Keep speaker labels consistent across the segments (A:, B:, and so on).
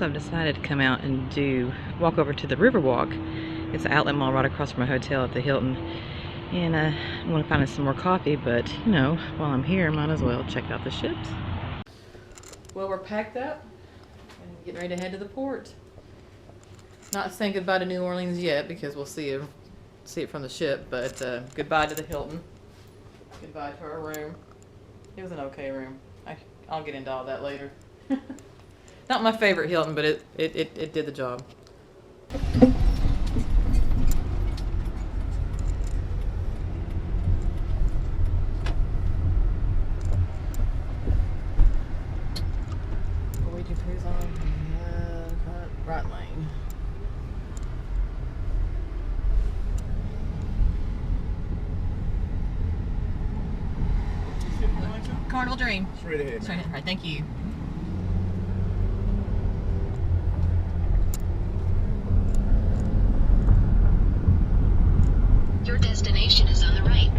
A: So I've decided to come out and walk over to the Riverwalk. It's an outlet mall right across from a hotel at the Hilton. And I want to find some more coffee, but you know, while I'm here, might as well check out the ships. Well, we're packed up and getting ready to head to the port. Not saying goodbye to New Orleans yet because we'll see it from the ship, but goodbye to the Hilton. Goodbye to our room. It was an okay room. I'll get into all that later. Not my favorite Hilton, but it did the job. Where'd you cruise on? Right lane. Carnival Dream.
B: Straight ahead.
A: Straight ahead. All right, thank you.
C: Your destination is on the right.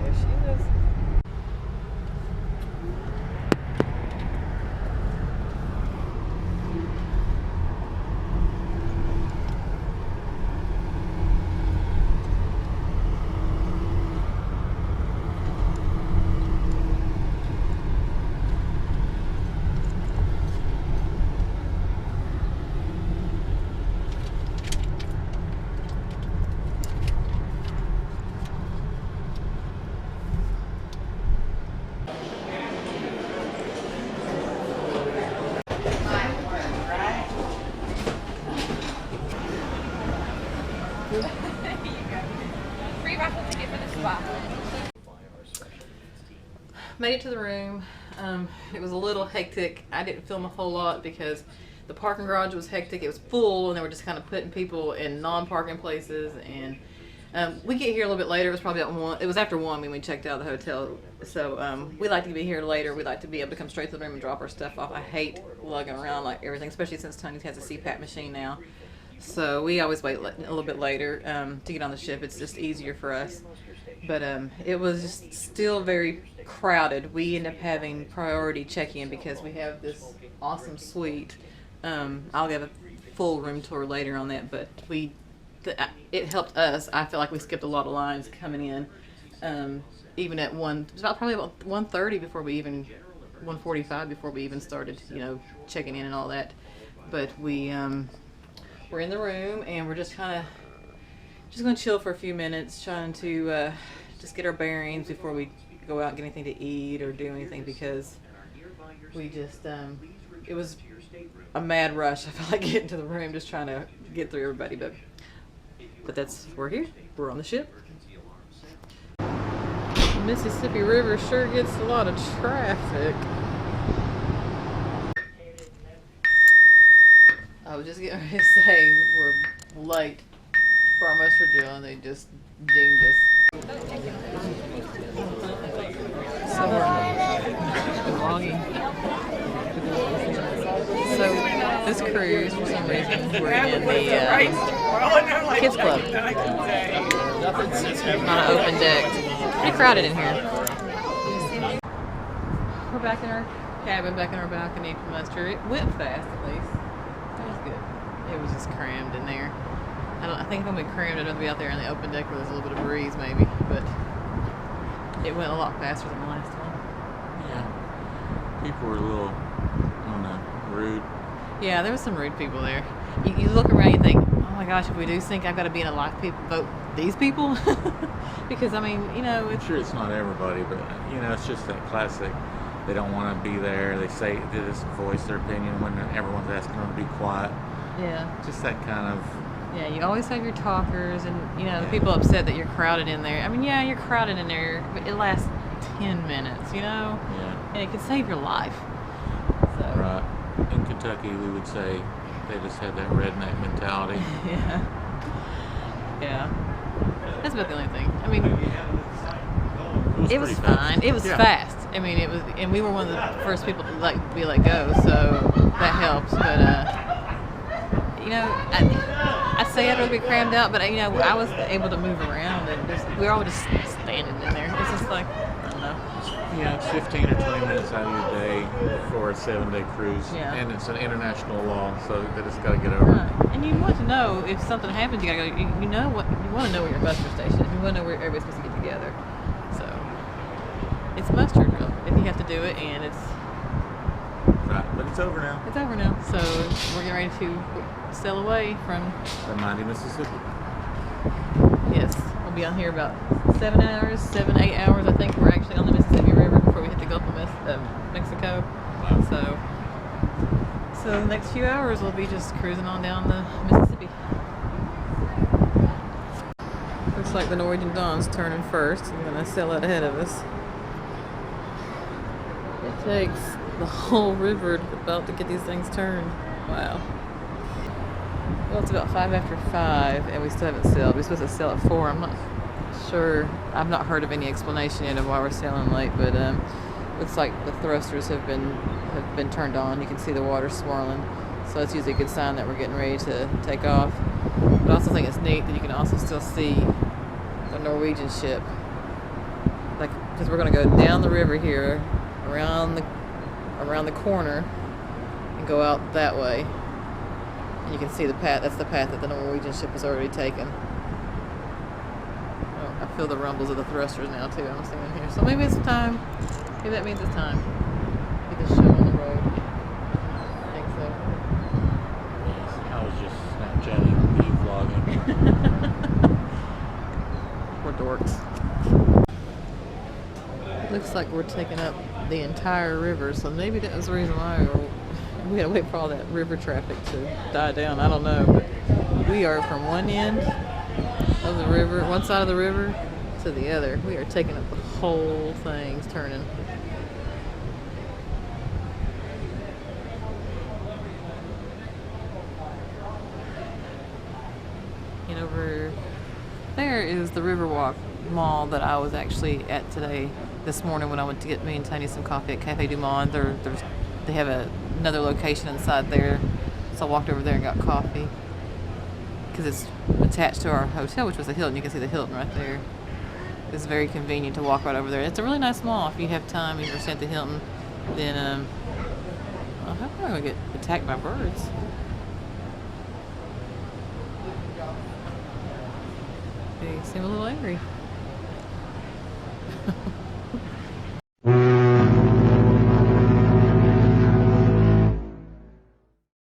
A: There she is. Free raffle ticket for the spot. Made it to the room. It was a little hectic. I didn't film a whole lot because the parking garage was hectic. It was full, and they were just kind of putting people in non-parking places. And we get here a little bit later. It was probably at 1. It was after 1 when we checked out of the hotel. So we like to be here later. We like to be able to come straight to the room and drop our stuff off. I hate lugging around like everything, especially since Tony has a CPAP machine now. So we always wait a little bit later to get on the ship. It's just easier for us. But it was just still very crowded. We end up having priority check-in because we have this awesome suite. I'll give a full room tour later on that, but it helped us. I feel like we skipped a lot of lines coming in. Even at 1, it was probably about 1:30 before we even, 1:45 before we even started, checking in and all that. But we're in the room and we're just kind of going to chill for a few minutes, trying to just get our bearings before we go out and get anything to eat or do anything, because we just it was a mad rush. I felt like getting to the room, just trying to get through everybody, but we're here. We're on the ship. The Mississippi River sure gets a lot of traffic. I was just getting ready to say we're late for our muster drill and they just dinged us. So we're vlogging. So this cruise, for some reason, we're in the kids club. Not an open deck. Pretty crowded in here. We're back in our cabin, back in our balcony for muster. It went fast, at least. It was good. It was just crammed in there. I think if I'm gonna be crammed, I'd rather be out there in the open deck where there's a little bit of breeze, maybe. But it went a lot faster than the last one.
B: Yeah. People were a little, I don't know, rude.
A: Yeah, there was some rude people there. You look around, you think, oh my gosh, if we do sink, I've got to be in a life vote these people. Because I mean,
B: I'm sure it's not everybody, but it's just that classic. They don't want to be there. They just voice their opinion when everyone's asking them to be quiet.
A: Yeah.
B: Just that kind of.
A: Yeah, you always have your talkers, and the people upset that you're crowded in there. I mean, yeah, you're crowded in there, but it lasts 10 minutes,
B: Yeah.
A: and it could save your life. So.
B: Right. In Kentucky, we would say they just had that redneck mentality.
A: Yeah. That's about the only thing. I mean,
B: It was
A: fine. It was fast. I mean, it was, and we were one of the first people to be let go, so that helps. But I say I'd rather be crammed out, but I was able to move around and we were all just standing in there. It's just like, I don't know.
B: It's 15 or 20 minutes out of your day for a 7-day cruise,
A: Yeah.
B: and it's an international law, so they just got to get over it.
A: Right. And you want to know if something happens, you gotta go. You know what you want to know where your muster station is. You want to know where everybody's supposed to get together. So it's muster drill if you have to do it, and it's
B: Right, but it's over now.
A: It's over now. So we're getting ready to sail away from.
B: The mighty Mississippi.
A: Yes, we'll be on here about 7 hours, 8 hours. I think we're actually on the Mississippi River before we hit the Gulf of Mexico.
B: Wow.
A: So the next few hours we'll be just cruising on down the Mississippi. Looks like the Norwegian Dawn's turning first. I'm gonna sail out ahead of us. It takes the whole river about to get these things turned. Wow. Well, it's about 5 after 5, and we still haven't sailed. We're supposed to sail at 4. I'm not sure. I've not heard of any explanation yet of why we're sailing late, but looks like the thrusters have been turned on. You can see the water swirling, so that's usually a good sign that we're getting ready to take off. But I also think it's neat that you can also still see the Norwegian ship, like, because we're going to go down the river here, around the corner, and go out that way. And you can see the path. That's the path that the Norwegian ship has already taken. Oh, I feel the rumbles of the thrusters now too. I'm seeing here. So maybe it's time. Maybe that means it's time. Get this show on the road. I think so.
B: Yes, I was just Snapchatting, vlogging.
A: We're dorks. Looks like we're taking up the entire river, so maybe that was the reason why we had to wait for all that river traffic to die down. I don't know, but we are from one end of the river, one side of the river, to the other. We are taking up the whole thing's turning. And over there is the Riverwalk Mall that I was actually at this morning when I went to get me and Tony some coffee at Cafe Du Monde. They have another location inside there, so I walked over there and got coffee because it's attached to our hotel, which was the Hilton. You can see the Hilton right there. It's very convenient to walk right over there. It's a really nice mall. If you have time and you're staying at the Hilton, then I hope I'm going to get attacked by birds. They seem a little angry.